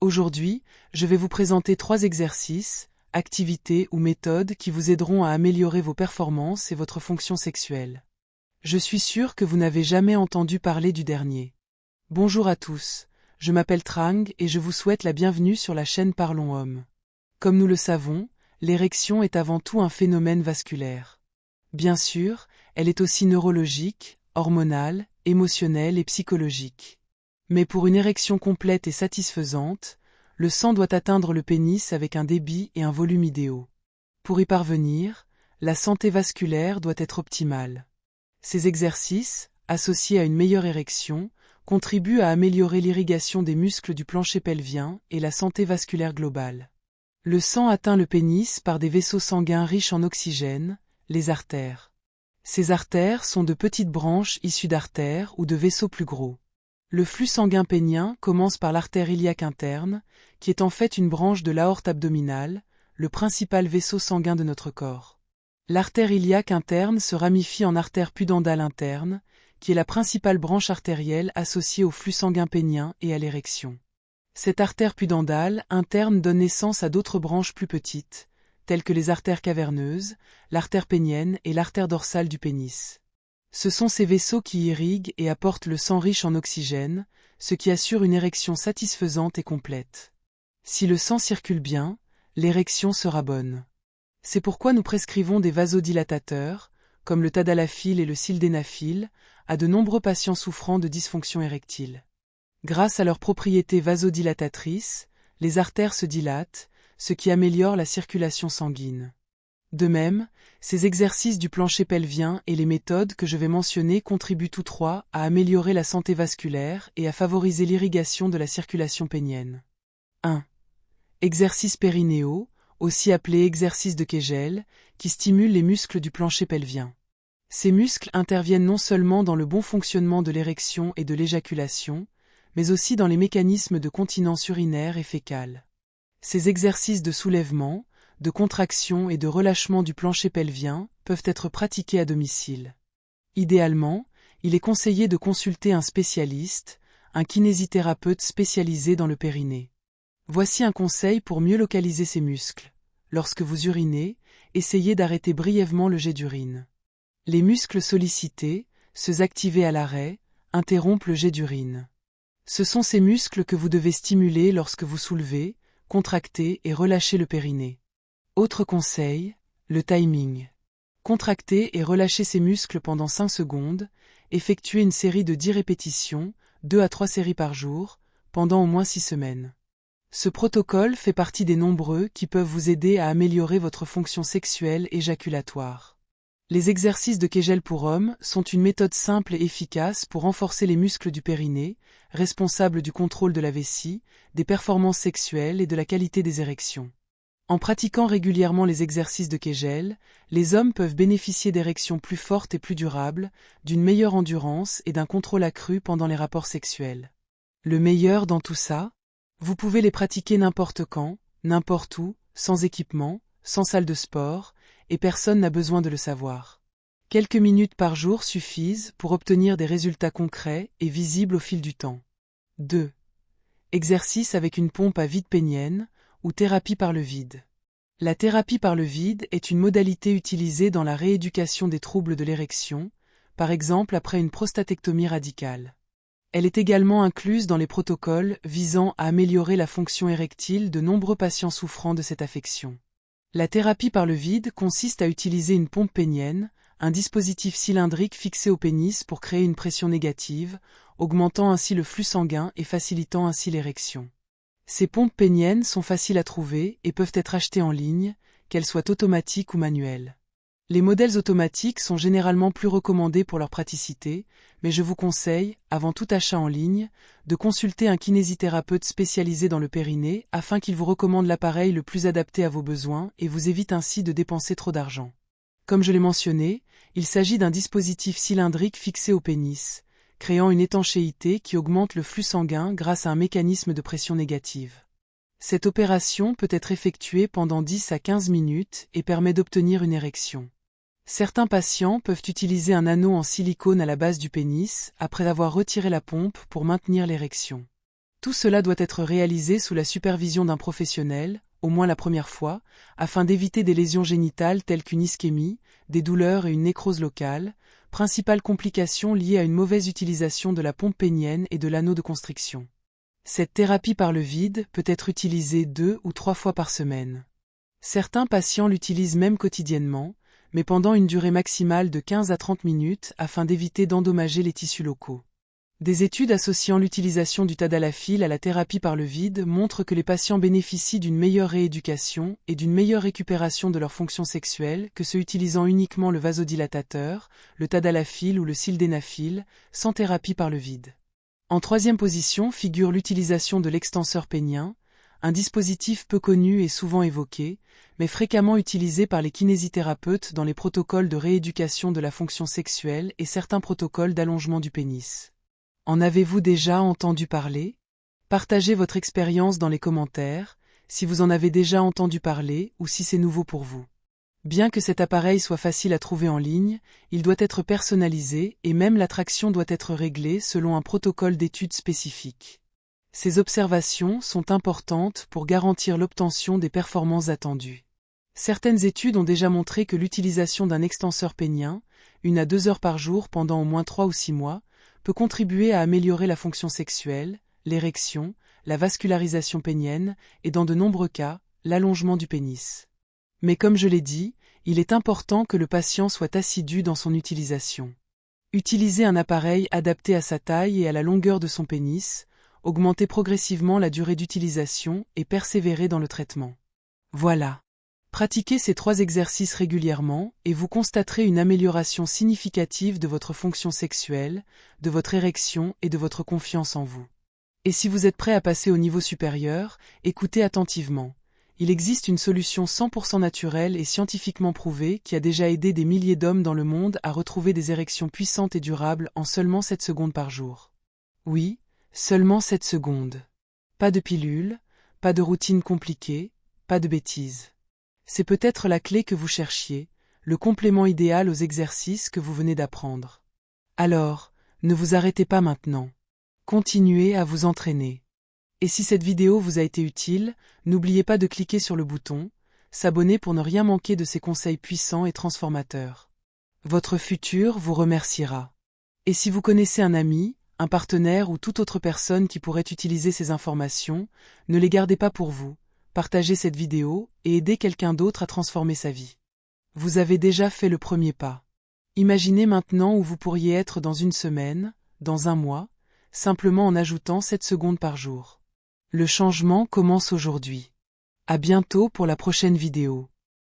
Aujourd'hui, je vais vous présenter 3 exercices, activités ou méthodes qui vous aideront à améliorer vos performances et votre fonction sexuelle. Je suis sûr que vous n'avez jamais entendu parler du dernier. Bonjour à tous, je m'appelle Trang et je vous souhaite la bienvenue sur la chaîne Parlons Hommes. Comme nous le savons, l'érection est avant tout un phénomène vasculaire. Bien sûr, elle est aussi neurologique, hormonale, émotionnelle et psychologique. Mais pour une érection complète et satisfaisante, le sang doit atteindre le pénis avec un débit et un volume idéaux. Pour y parvenir, la santé vasculaire doit être optimale. Ces exercices, associés à une meilleure érection, contribuent à améliorer l'irrigation des muscles du plancher pelvien et la santé vasculaire globale. Le sang atteint le pénis par des vaisseaux sanguins riches en oxygène, les artères. Ces artères sont de petites branches issues d'artères ou de vaisseaux plus gros. Le flux sanguin pénien commence par l'artère iliaque interne, qui est en fait une branche de l'aorte abdominale, le principal vaisseau sanguin de notre corps. L'artère iliaque interne se ramifie en artère pudendale interne, qui est la principale branche artérielle associée au flux sanguin pénien et à l'érection. Cette artère pudendale interne donne naissance à d'autres branches plus petites, telles que les artères caverneuses, l'artère pénienne et l'artère dorsale du pénis. Ce sont ces vaisseaux qui irriguent et apportent le sang riche en oxygène, ce qui assure une érection satisfaisante et complète. Si le sang circule bien, l'érection sera bonne. C'est pourquoi nous prescrivons des vasodilatateurs, comme le tadalafil et le sildenafil, à de nombreux patients souffrant de dysfonction érectile. Grâce à leurs propriétés vasodilatatrices, les artères se dilatent, ce qui améliore la circulation sanguine. De même, ces exercices du plancher pelvien et les méthodes que je vais mentionner contribuent tous trois à améliorer la santé vasculaire et à favoriser l'irrigation de la circulation pénienne. 1. Exercices périnéaux, aussi appelés exercices de Kegel, qui stimulent les muscles du plancher pelvien. Ces muscles interviennent non seulement dans le bon fonctionnement de l'érection et de l'éjaculation, mais aussi dans les mécanismes de continence urinaire et fécale. Ces exercices de soulèvement, de contraction et de relâchement du plancher pelvien peuvent être pratiqués à domicile. Idéalement, il est conseillé de consulter un spécialiste, un kinésithérapeute spécialisé dans le périnée. Voici un conseil pour mieux localiser ces muscles. Lorsque vous urinez, essayez d'arrêter brièvement le jet d'urine. Les muscles sollicités, ceux activés à l'arrêt, interrompent le jet d'urine. Ce sont ces muscles que vous devez stimuler lorsque vous soulevez, contractez et relâchez le périnée. Autre conseil, le timing. Contractez et relâchez ces muscles pendant 5 secondes, effectuez une série de 10 répétitions, 2 à 3 séries par jour, pendant au moins 6 semaines. Ce protocole fait partie des nombreux qui peuvent vous aider à améliorer votre fonction sexuelle éjaculatoire. Les exercices de Kegel pour hommes sont une méthode simple et efficace pour renforcer les muscles du périnée, responsables du contrôle de la vessie, des performances sexuelles et de la qualité des érections. En pratiquant régulièrement les exercices de Kegel, les hommes peuvent bénéficier d'érections plus fortes et plus durables, d'une meilleure endurance et d'un contrôle accru pendant les rapports sexuels. Le meilleur dans tout ça? Vous pouvez les pratiquer n'importe quand, n'importe où, sans équipement, sans salle de sport, et personne n'a besoin de le savoir. Quelques minutes par jour suffisent pour obtenir des résultats concrets et visibles au fil du temps. 2. Exercice avec une pompe à vide pénienne, ou thérapie par le vide. La thérapie par le vide est une modalité utilisée dans la rééducation des troubles de l'érection, par exemple après une prostatectomie radicale. Elle est également incluse dans les protocoles visant à améliorer la fonction érectile de nombreux patients souffrant de cette affection. La thérapie par le vide consiste à utiliser une pompe pénienne, un dispositif cylindrique fixé au pénis pour créer une pression négative, augmentant ainsi le flux sanguin et facilitant ainsi l'érection. Ces pompes péniennes sont faciles à trouver et peuvent être achetées en ligne, qu'elles soient automatiques ou manuelles. Les modèles automatiques sont généralement plus recommandés pour leur praticité, mais je vous conseille, avant tout achat en ligne, de consulter un kinésithérapeute spécialisé dans le périnée afin qu'il vous recommande l'appareil le plus adapté à vos besoins et vous évite ainsi de dépenser trop d'argent. Comme je l'ai mentionné, il s'agit d'un dispositif cylindrique fixé au pénis, créant une étanchéité qui augmente le flux sanguin grâce à un mécanisme de pression négative. Cette opération peut être effectuée pendant 10 à 15 minutes et permet d'obtenir une érection. Certains patients peuvent utiliser un anneau en silicone à la base du pénis après avoir retiré la pompe pour maintenir l'érection. Tout cela doit être réalisé sous la supervision d'un professionnel, au moins la première fois, afin d'éviter des lésions génitales telles qu'une ischémie, des douleurs et une nécrose locale, principales complications liées à une mauvaise utilisation de la pompe pénienne et de l'anneau de constriction. Cette thérapie par le vide peut être utilisée 2 ou 3 fois par semaine. Certains patients l'utilisent même quotidiennement, mais pendant une durée maximale de 15 à 30 minutes afin d'éviter d'endommager les tissus locaux. Des études associant l'utilisation du tadalafil à la thérapie par le vide montrent que les patients bénéficient d'une meilleure rééducation et d'une meilleure récupération de leur fonction sexuelle que ceux utilisant uniquement le vasodilatateur, le tadalafil ou le sildenafil, sans thérapie par le vide. En troisième position figure l'utilisation de l'extenseur pénien, un dispositif peu connu et souvent évoqué, mais fréquemment utilisé par les kinésithérapeutes dans les protocoles de rééducation de la fonction sexuelle et certains protocoles d'allongement du pénis. En avez-vous déjà entendu parler? Partagez votre expérience dans les commentaires, si vous en avez déjà entendu parler ou si c'est nouveau pour vous. Bien que cet appareil soit facile à trouver en ligne, il doit être personnalisé et même la traction doit être réglée selon un protocole d'étude spécifique. Ces observations sont importantes pour garantir l'obtention des performances attendues. Certaines études ont déjà montré que l'utilisation d'un extenseur pénien, 1 à 2 heures par jour pendant au moins 3 ou 6 mois, peut contribuer à améliorer la fonction sexuelle, l'érection, la vascularisation pénienne et dans de nombreux cas, l'allongement du pénis. Mais comme je l'ai dit, il est important que le patient soit assidu dans son utilisation. Utilisez un appareil adapté à sa taille et à la longueur de son pénis, augmentez progressivement la durée d'utilisation et persévérez dans le traitement. Voilà. Pratiquez ces 3 exercices régulièrement et vous constaterez une amélioration significative de votre fonction sexuelle, de votre érection et de votre confiance en vous. Et si vous êtes prêt à passer au niveau supérieur, écoutez attentivement. Il existe une solution 100% naturelle et scientifiquement prouvée qui a déjà aidé des milliers d'hommes dans le monde à retrouver des érections puissantes et durables en seulement 7 secondes par jour. Oui, seulement 7 secondes. Pas de pilule, pas de routine compliquée, pas de bêtises. C'est peut-être la clé que vous cherchiez, le complément idéal aux exercices que vous venez d'apprendre. Alors, ne vous arrêtez pas maintenant. Continuez à vous entraîner. Et si cette vidéo vous a été utile, n'oubliez pas de cliquer sur le bouton « S'abonner » pour ne rien manquer de ces conseils puissants et transformateurs. Votre futur vous remerciera. Et si vous connaissez un ami, un partenaire ou toute autre personne qui pourrait utiliser ces informations, ne les gardez pas pour vous. Partagez cette vidéo et aidez quelqu'un d'autre à transformer sa vie. Vous avez déjà fait le premier pas. Imaginez maintenant où vous pourriez être dans une semaine, dans un mois, simplement en ajoutant 7 secondes par jour. Le changement commence aujourd'hui. À bientôt pour la prochaine vidéo.